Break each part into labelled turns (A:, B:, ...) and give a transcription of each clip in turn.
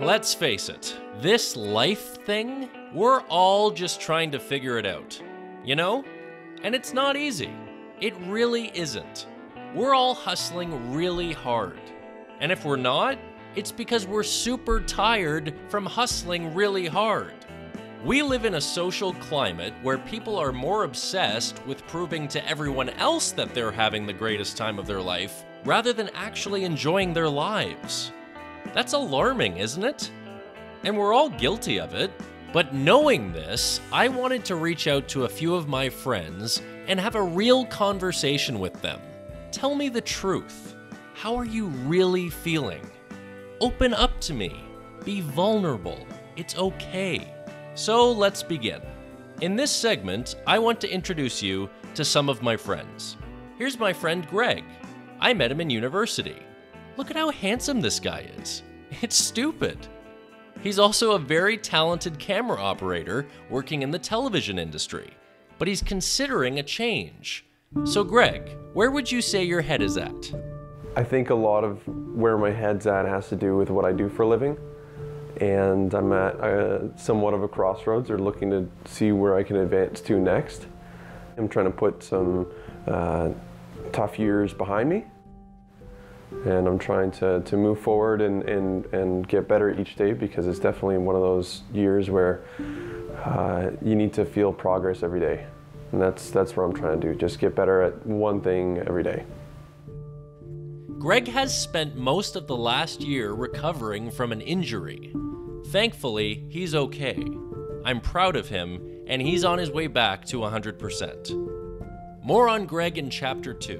A: Let's face it, this life thing, we're all just trying to figure it out, you know? And it's not easy. It really isn't. We're all hustling really hard. And if we're not, it's because we're super tired from hustling really hard. We live in a social climate where people are more obsessed with proving to everyone else that they're having the greatest time of their life, rather than actually enjoying their lives. That's alarming, isn't it? And we're all guilty of it. But knowing this, I wanted to reach out to a few of my friends and have a real conversation with them. Tell me the truth. How are you really feeling? Open up to me. Be vulnerable. It's okay. So let's begin. In this segment, I want to introduce you to some of my friends. Here's my friend Greg. I met him in university. Look at how handsome this guy is. It's stupid. He's also a very talented camera operator working in the television industry, but he's considering a change. So Greg, where would you say your head is at?
B: I think a lot of where my head's at has to do with what I do for a living. And I'm at somewhat of a crossroads, or looking to see where I can advance to next. I'm trying to put some tough years behind me. And I'm trying to move forward and get better each day, because it's definitely one of those years where you need to feel progress every day. And that's what I'm trying to do, just get better at one thing every day.
A: Greg has spent most of the last year recovering from an injury. Thankfully, he's okay. I'm proud of him, and he's on his way back to 100%. More on Greg in Chapter 2.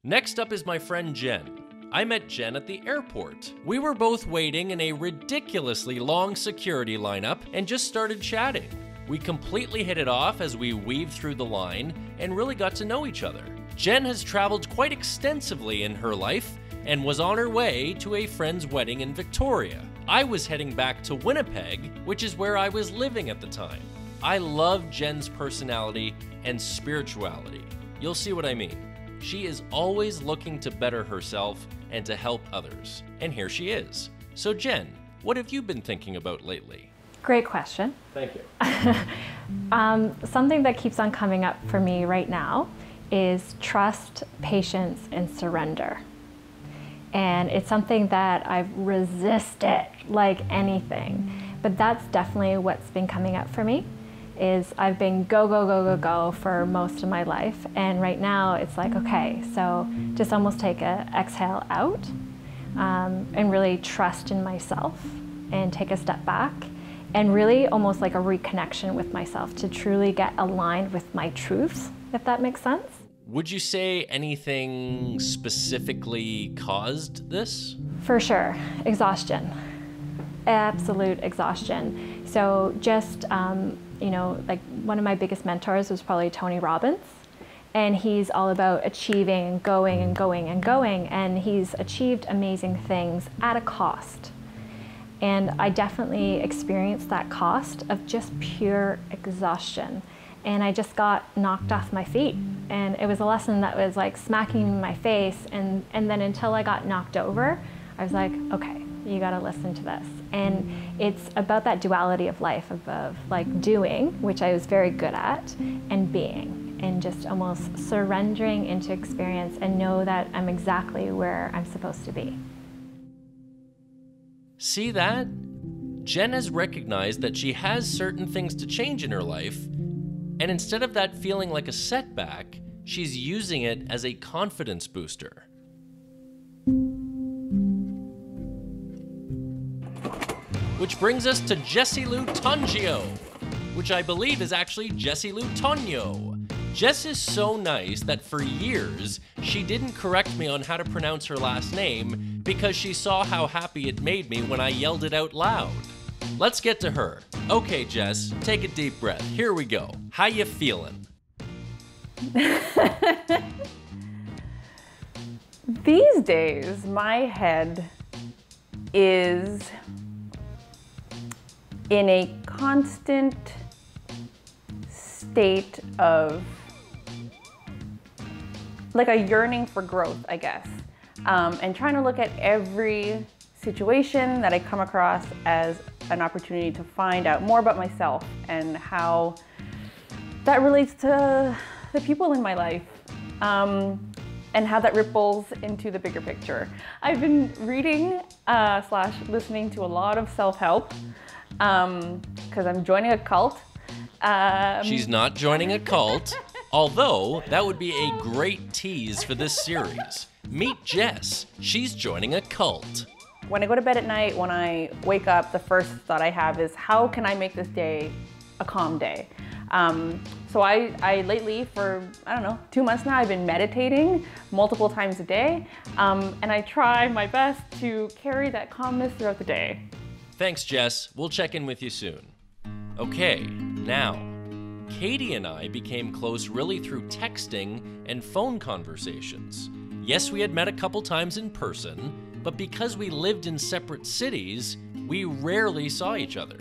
A: Next up is my friend Jen. I met Jen at the airport. We were both waiting in a ridiculously long security lineup and just started chatting. We completely hit it off as we weaved through the line and really got to know each other. Jen has traveled quite extensively in her life and was on her way to a friend's wedding in Victoria. I was heading back to Winnipeg, which is where I was living at the time. I love Jen's personality and spirituality. You'll see what I mean. She is always looking to better herself and to help others. And here she is. So Jen, what have you been thinking about lately?
C: Great question.
A: Thank you.
C: Something that keeps on coming up for me right now is trust, patience, and surrender. And it's something that I've resisted like anything. But that's definitely what's been coming up for me. Is I've been go for most of my life, and right now it's like, okay, so just almost take a exhale out and really trust in myself and take a step back and really almost like a reconnection with myself to truly get aligned with my truths, if that makes sense.
A: Would you say anything specifically caused this?
C: For sure, exhaustion, absolute exhaustion. So just, you know, like one of my biggest mentors was probably Tony Robbins, and he's all about achieving, going and going and going, and he's achieved amazing things at a cost. And I definitely experienced that cost of just pure exhaustion. And I just got knocked off my feet. And it was a lesson that was like smacking me in my face. And then until I got knocked over, I was like, okay, you gotta listen to this. And it's about that duality of life, of like doing, which I was very good at, and being, and just almost surrendering into experience and know that I'm exactly where I'm supposed to be.
A: See that? Jen has recognized that she has certain things to change in her life, and instead of that feeling like a setback, she's using it as a confidence booster. Which brings us to Jessie Lou Tongio, which I believe is actually Jessie Lou Tonio. Jess is so nice that for years, she didn't correct me on how to pronounce her last name because she saw how happy it made me when I yelled it out loud. Let's get to her. Okay, Jess, take a deep breath. Here we go. How you feeling?
D: These days, my head is in a constant state of like a yearning for growth, I guess. And trying to look at every situation that I come across as an opportunity to find out more about myself and how that relates to the people in my life, and how that ripples into the bigger picture. I've been reading / listening to a lot of self-help because I'm joining a cult.
A: She's not joining a cult, although that would be a great tease for this series. Meet Jess. She's joining a cult.
D: When I go to bed at night, when I wake up, the first thought I have is, how can I make this day a calm day? So I lately, for, I don't know, 2 months now, I've been meditating multiple times a day, and I try my best to carry that calmness throughout the day.
A: Thanks, Jess. We'll check in with you soon. Okay, now, Katie and I became close really through texting and phone conversations. Yes, we had met a couple times in person, but because we lived in separate cities, we rarely saw each other.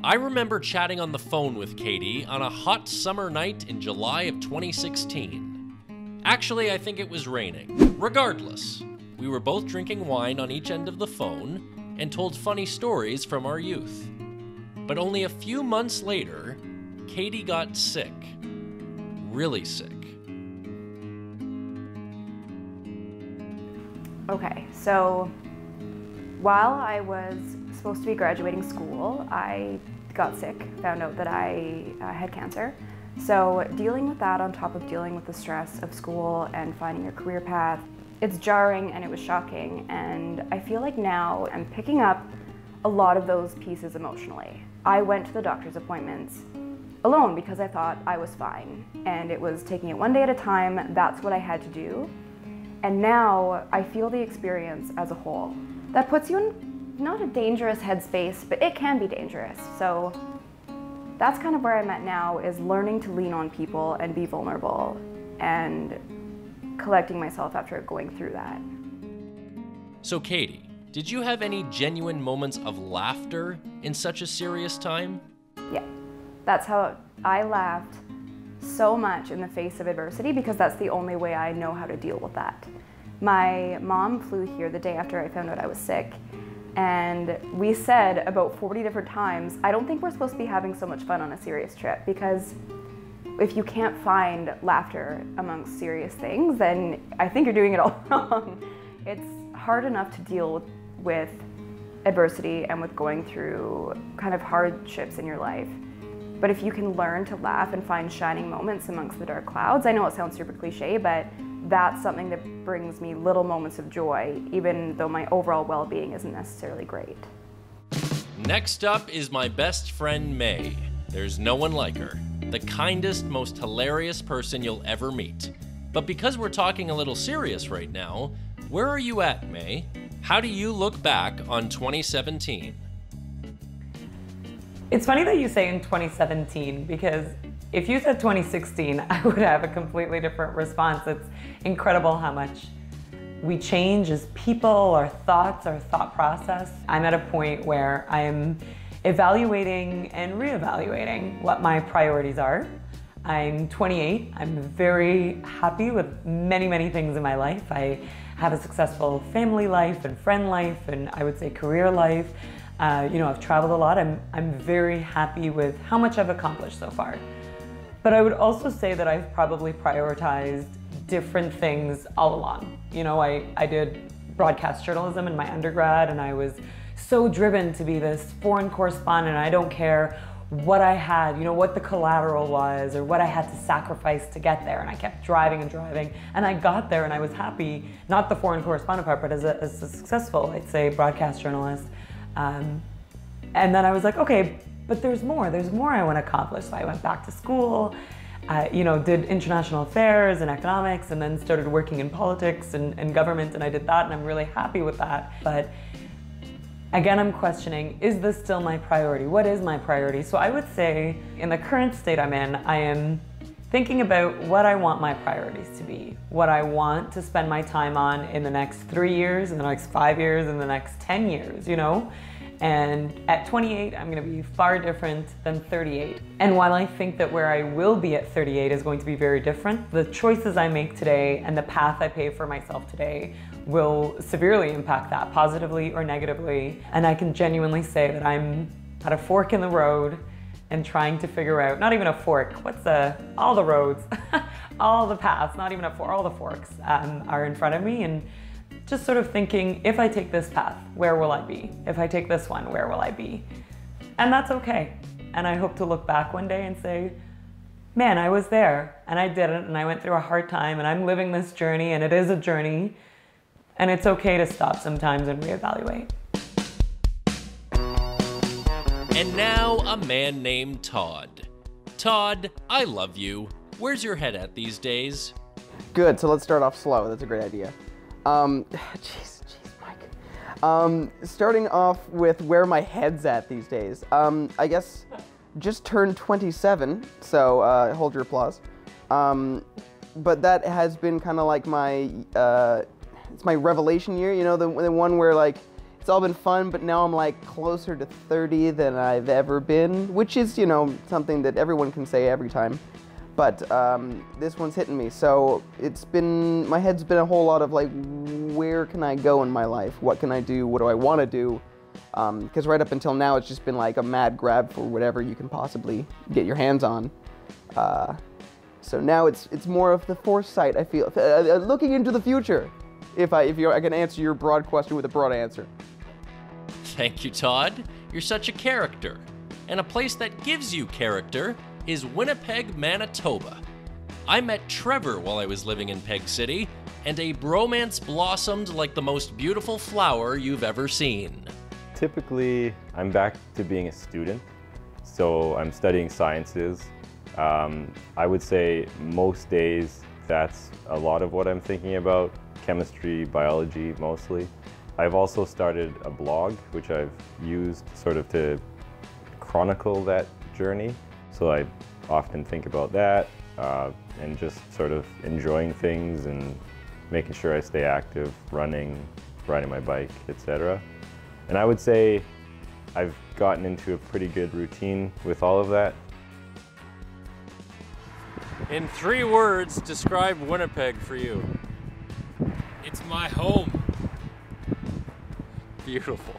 A: I remember chatting on the phone with Katie on a hot summer night in July of 2016. Actually, I think it was raining. Regardless, we were both drinking wine on each end of the phone and told funny stories from our youth. But only a few months later, Katie got sick. Really sick.
E: Okay, so while I was supposed to be graduating school, I got sick, found out that I had cancer. So dealing with that on top of dealing with the stress of school and finding your career path, it's jarring and it was shocking. And I feel like now I'm picking up a lot of those pieces emotionally. I went to the doctor's appointments alone because I thought I was fine. And it was taking it one day at a time, that's what I had to do. And now I feel the experience as a whole. That puts you in not a dangerous headspace, but it can be dangerous. So that's kind of where I'm at now, is learning to lean on people and be vulnerable and collecting myself after going through that.
A: So Katie, did you have any genuine moments of laughter in such a serious time?
E: Yeah, that's how I laughed so much in the face of adversity, because that's the only way I know how to deal with that. My mom flew here the day after I found out I was sick, and we said about 40 different times, I don't think we're supposed to be having so much fun on a serious trip, because if you can't find laughter amongst serious things, then I think you're doing it all wrong. It's hard enough to deal with adversity and with going through kind of hardships in your life. But if you can learn to laugh and find shining moments amongst the dark clouds, I know it sounds super cliche, but that's something that brings me little moments of joy, even though my overall well-being isn't necessarily great.
A: Next up is my best friend, May. There's no one like her. The kindest, most hilarious person you'll ever meet. But because we're talking a little serious right now, where are you at, May? How do you look back on 2017?
F: It's funny that you say in 2017, because if you said 2016, I would have a completely different response. It's incredible how much we change as people, our thoughts, our thought process. I'm at a point where I'm evaluating and reevaluating what my priorities are. I'm 28. I'm very happy with many, many things in my life. I have a successful family life and friend life, and I would say career life. I've traveled a lot. I'm very happy with how much I've accomplished so far. But I would also say that I've probably prioritized different things all along. I did broadcast journalism in my undergrad, and I was so driven to be this foreign correspondent. I don't care what I had, what the collateral was or what I had to sacrifice to get there. And I kept driving and driving, and I got there and I was happy, not the foreign correspondent part, but as a successful, I'd say, broadcast journalist. And then I was like, okay, but there's more I want to accomplish. So I went back to school, did international affairs and economics, and then started working in politics and government, and I did that, and I'm really happy with that. But again, I'm questioning, is this still my priority? What is my priority? So I would say, in the current state I'm in, I am thinking about what I want my priorities to be, what I want to spend my time on in the next 3 years, in the next 5 years, in the next 10 years, And at 28, I'm gonna be far different than 38. And while I think that where I will be at 38 is going to be very different, the choices I make today and the path I pave for myself today will severely impact that, positively or negatively. And I can genuinely say that I'm at a fork in the road and trying to figure out, not even a fork, all the roads, all the paths, not even a fork, all the forks are in front of me, and just sort of thinking, if I take this path, where will I be? If I take this one, where will I be? And that's okay. And I hope to look back one day and say, man, I was there and I did it and I went through a hard time and I'm living this journey and it is a journey, and it's okay to stop sometimes and reevaluate.
A: And now a man named Todd. Todd, I love you. Where's your head at these days?
G: Good, so let's start off slow. That's a great idea. Jeez, Mike. Starting off with where my head's at these days. I guess just turned 27, so hold your applause. But that has been kind of like my, it's my revelation year, you know, the one where like, it's all been fun, but now I'm like closer to 30 than I've ever been, which is, you know, something that everyone can say every time. But this one's hitting me, so my head's been a whole lot of like, where can I go in my life? What can I do? What do I want to do? Because right up until now, it's just been like a mad grab for whatever you can possibly get your hands on. So now it's more of the foresight, I feel, looking into the future. If I can answer your broad question with a broad answer.
A: Thank you, Todd. You're such a character. And a place that gives you character is Winnipeg, Manitoba. I met Trevor while I was living in Peg City, and a bromance blossomed like the most beautiful flower you've ever seen.
H: Typically, I'm back to being a student, so I'm studying sciences. I would say most days that's a lot of what I'm thinking about, chemistry, biology mostly. I've also started a blog, which I've used sort of to chronicle that journey. So I often think about that and just sort of enjoying things and making sure I stay active, riding my bike, etc. And I would say I've gotten into a pretty good routine with all of that.
I: In 3 words, describe Winnipeg for you.
J: It's my home.
I: Beautiful.